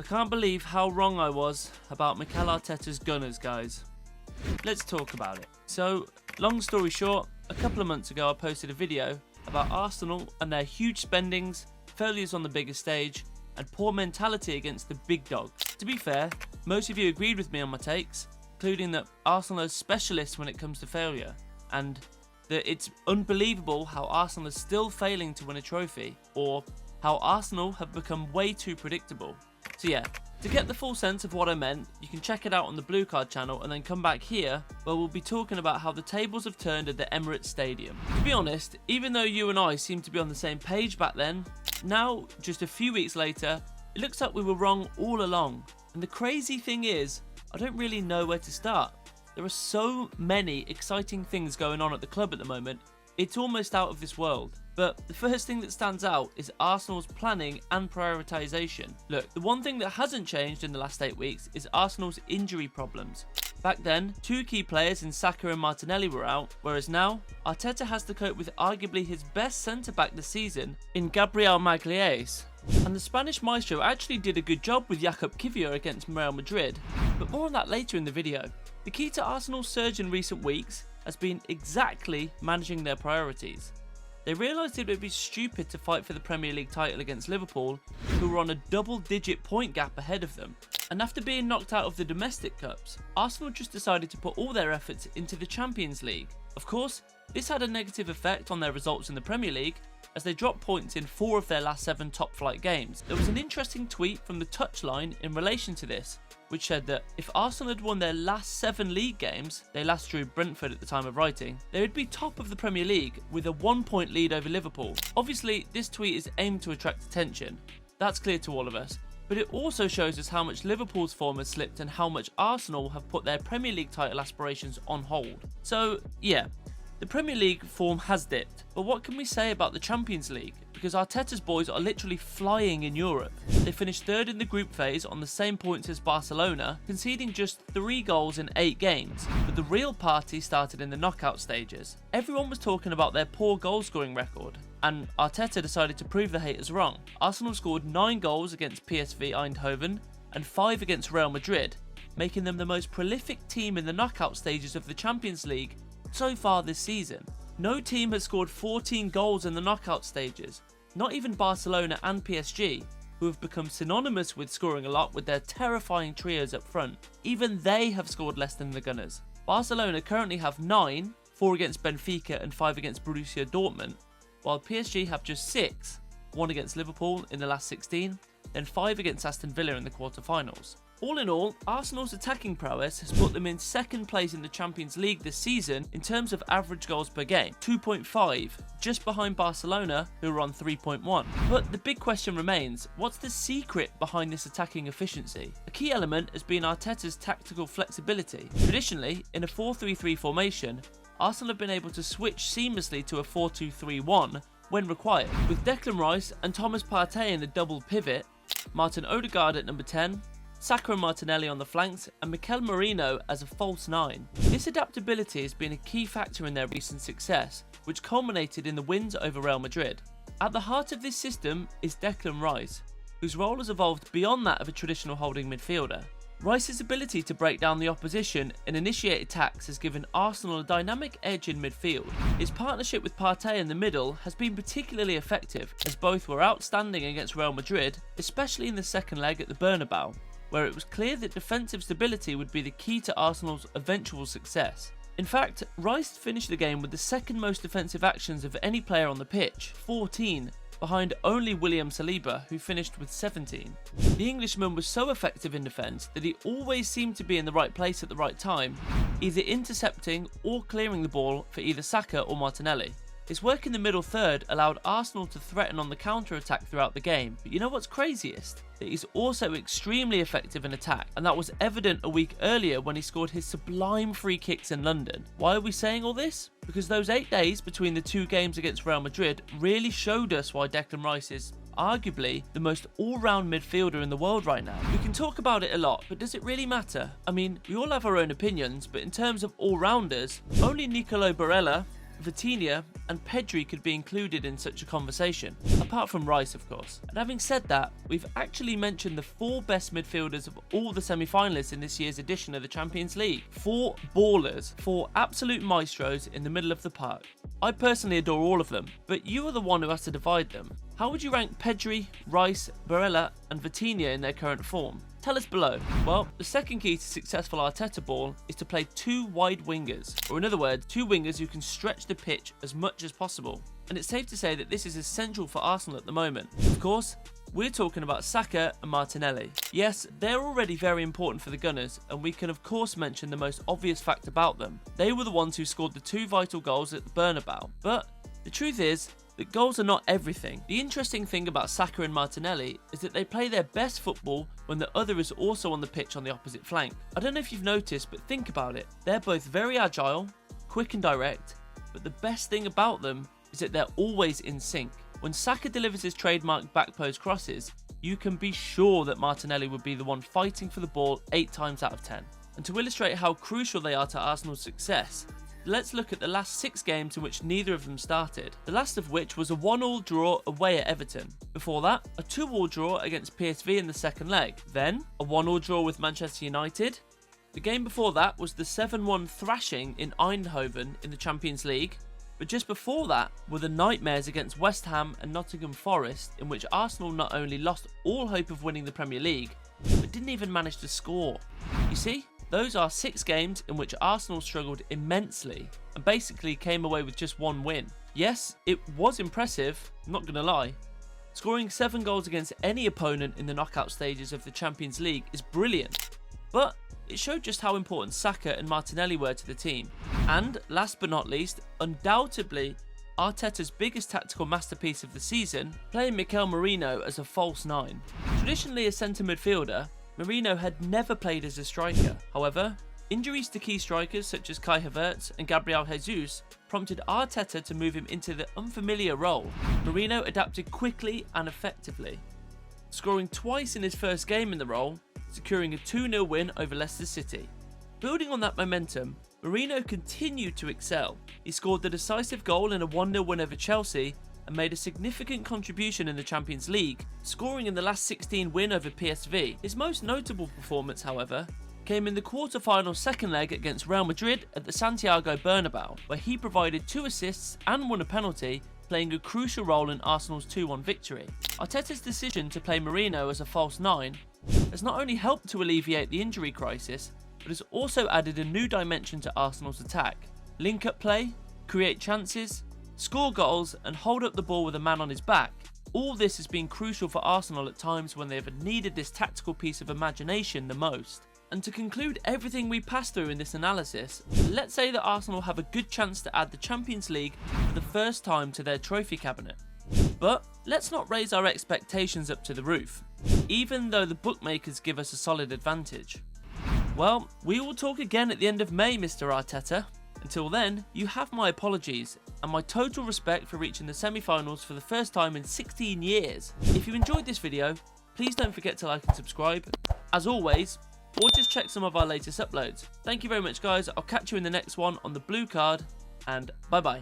can't believe how wrong I was about Mikel Arteta's Gunners, guys. Let's talk about it. So, long story short, a couple of months ago I posted a video about Arsenal and their huge spendings, failures on the biggest stage, and poor mentality against the big dog. To be fair, most of you agreed with me on my takes, including that Arsenal are specialists when it comes to failure, and that it's unbelievable how Arsenal is still failing to win a trophy, or how Arsenal have become way too predictable. So yeah, to get the full sense of what I meant, you can check it out on the Blue Card channel and then come back here where we'll be talking about how the tables have turned at the Emirates Stadium. To be honest, even though you and I seemed to be on the same page back then, now, just a few weeks later, it looks like we were wrong all along. And the crazy thing is, I don't really know where to start. There are so many exciting things going on at the club at the moment, it's almost out of this world. But the first thing that stands out is Arsenal's planning and prioritisation. Look, the one thing that hasn't changed in the last 8 weeks is Arsenal's injury problems. Back then, two key players in Saka and Martinelli were out, whereas now, Arteta has to cope with arguably his best centre-back this season in Gabriel Magalhaes. And the Spanish maestro actually did a good job with Jakub Kiwior against Real Madrid, but more on that later in the video. The key to Arsenal's surge in recent weeks has been exactly managing their priorities. They realised it would be stupid to fight for the Premier League title against Liverpool, who were on a double-digit point gap ahead of them. And after being knocked out of the domestic cups, Arsenal just decided to put all their efforts into the Champions League. Of course, this had a negative effect on their results in the Premier League, as they dropped points in 4 of their last 7 top-flight games. There was an interesting tweet from the touchline in relation to this, which said that if Arsenal had won their last 7 league games, they last drew Brentford at the time of writing, they would be top of the Premier League with a 1-point lead over Liverpool. Obviously, this tweet is aimed to attract attention. That's clear to all of us. But it also shows us how much Liverpool's form has slipped and how much Arsenal have put their Premier League title aspirations on hold. So, yeah. The Premier League form has dipped, but what can we say about the Champions League? Because Arteta's boys are literally flying in Europe. They finished 3rd in the group phase on the same points as Barcelona, conceding just 3 goals in 8 games, but the real party started in the knockout stages. Everyone was talking about their poor goal scoring record, and Arteta decided to prove the haters wrong. Arsenal scored 9 goals against PSV Eindhoven and 5 against Real Madrid, making them the most prolific team in the knockout stages of the Champions League so far this season. No team has scored 14 goals in the knockout stages, not even Barcelona and PSG, who have become synonymous with scoring a lot with their terrifying trios up front. Even they have scored less than the Gunners. Barcelona currently have 9, 4 against Benfica and 5 against Borussia Dortmund, while PSG have just 6, 1 against Liverpool in the last 16, then 5 against Aston Villa in the quarter-finals. All in all, Arsenal's attacking prowess has put them in 2nd place in the Champions League this season in terms of average goals per game, 2.5, just behind Barcelona, who are on 3.1. But the big question remains, what's the secret behind this attacking efficiency? A key element has been Arteta's tactical flexibility. Traditionally, in a 4-3-3 formation, Arsenal have been able to switch seamlessly to a 4-2-3-1 when required, with Declan Rice and Thomas Partey in a double pivot, Martin Odegaard at number 10, Saka and Martinelli on the flanks, and Mikel Merino as a false 9. This adaptability has been a key factor in their recent success, which culminated in the wins over Real Madrid. At the heart of this system is Declan Rice, whose role has evolved beyond that of a traditional holding midfielder. Rice's ability to break down the opposition and initiate attacks has given Arsenal a dynamic edge in midfield. His partnership with Partey in the middle has been particularly effective, as both were outstanding against Real Madrid, especially in the second leg at the Bernabeu, where it was clear that defensive stability would be the key to Arsenal's eventual success. In fact, Rice finished the game with the 2nd most defensive actions of any player on the pitch, 14, behind only William Saliba, who finished with 17. The Englishman was so effective in defence that he always seemed to be in the right place at the right time, either intercepting or clearing the ball for either Saka or Martinelli. His work in the middle third allowed Arsenal to threaten on the counter-attack throughout the game, but you know what's craziest? That he's also extremely effective in attack, and that was evident a week earlier when he scored his sublime free kicks in London. Why are we saying all this? Because those 8 days between the 2 games against Real Madrid really showed us why Declan Rice is arguably the most all-round midfielder in the world right now. We can talk about it a lot, but does it really matter? I mean, we all have our own opinions, but in terms of all-rounders, only Nicolo Barella, Vitinha and Pedri could be included in such a conversation, apart from Rice of course. And having said that, we've actually mentioned the 4 best midfielders of all the semi-finalists in this year's edition of the Champions League. 4 ballers, 4 absolute maestros in the middle of the park. I personally adore all of them, but you are the one who has to divide them. How would you rank Pedri, Rice, Barella and Vitinha in their current form? Tell us below. Well, the second key to successful Arteta ball is to play 2 wide wingers, or in other words, 2 wingers who can stretch the pitch as much as possible. And it's safe to say that this is essential for Arsenal at the moment. Of course, we're talking about Saka and Martinelli. Yes, they're already very important for the Gunners, and we can of course mention the most obvious fact about them. They were the ones who scored the 2 vital goals at the Bernabeu. But the truth is that goals are not everything. The interesting thing about Saka and Martinelli is that they play their best football when the other is also on the pitch on the opposite flank. I don't know if you've noticed, but think about it. They're both very agile, quick and direct, but the best thing about them is that they're always in sync. When Saka delivers his trademark back post crosses, you can be sure that Martinelli would be the one fighting for the ball 8 times out of 10. And to illustrate how crucial they are to Arsenal's success, let's look at the last 6 games in which neither of them started, the last of which was a 1-1 draw away at Everton. Before that, a 2-2 draw against PSV in the second leg, then a 1-1 draw with Manchester United. The game before that was the 7-1 thrashing in Eindhoven in the Champions League, but just before that were the nightmares against West Ham and Nottingham Forest, in which Arsenal not only lost all hope of winning the Premier League, but didn't even manage to score. You see? Those are 6 games in which Arsenal struggled immensely and basically came away with just 1 win. Yes, it was impressive, I'm not gonna lie. Scoring 7 goals against any opponent in the knockout stages of the Champions League is brilliant, but it showed just how important Saka and Martinelli were to the team. And last but not least, undoubtedly Arteta's biggest tactical masterpiece of the season, playing Mikel Merino as a false 9. Traditionally a centre midfielder, Merino had never played as a striker. However, injuries to key strikers such as Kai Havertz and Gabriel Jesus prompted Arteta to move him into the unfamiliar role. Merino adapted quickly and effectively, scoring twice in his first game in the role, securing a 2-0 win over Leicester City. Building on that momentum, Merino continued to excel. He scored the decisive goal in a 1-0 win over Chelsea and made a significant contribution in the Champions League, scoring in the last 16 win over PSV. His most notable performance, however, came in the quarter-final second leg against Real Madrid at the Santiago Bernabeu, where he provided 2 assists and won a penalty, playing a crucial role in Arsenal's 2-1 victory. Arteta's decision to play Merino as a false 9 has not only helped to alleviate the injury crisis, but has also added a new dimension to Arsenal's attack. Link-up play, create chances, score goals and hold up the ball with a man on his back. All this has been crucial for Arsenal at times when they have needed this tactical piece of imagination the most. And to conclude everything we passed through in this analysis, let's say that Arsenal have a good chance to add the Champions League for the first time to their trophy cabinet. But let's not raise our expectations up to the roof, even though the bookmakers give us a solid advantage. Well, we will talk again at the end of May, Mr. Arteta. Until then, you have my apologies and my total respect for reaching the semi-finals for the first time in 16 years. If you enjoyed this video, please don't forget to like and subscribe, as always, or just check some of our latest uploads. Thank you very much guys, I'll catch you in the next one on the blue card, and bye bye.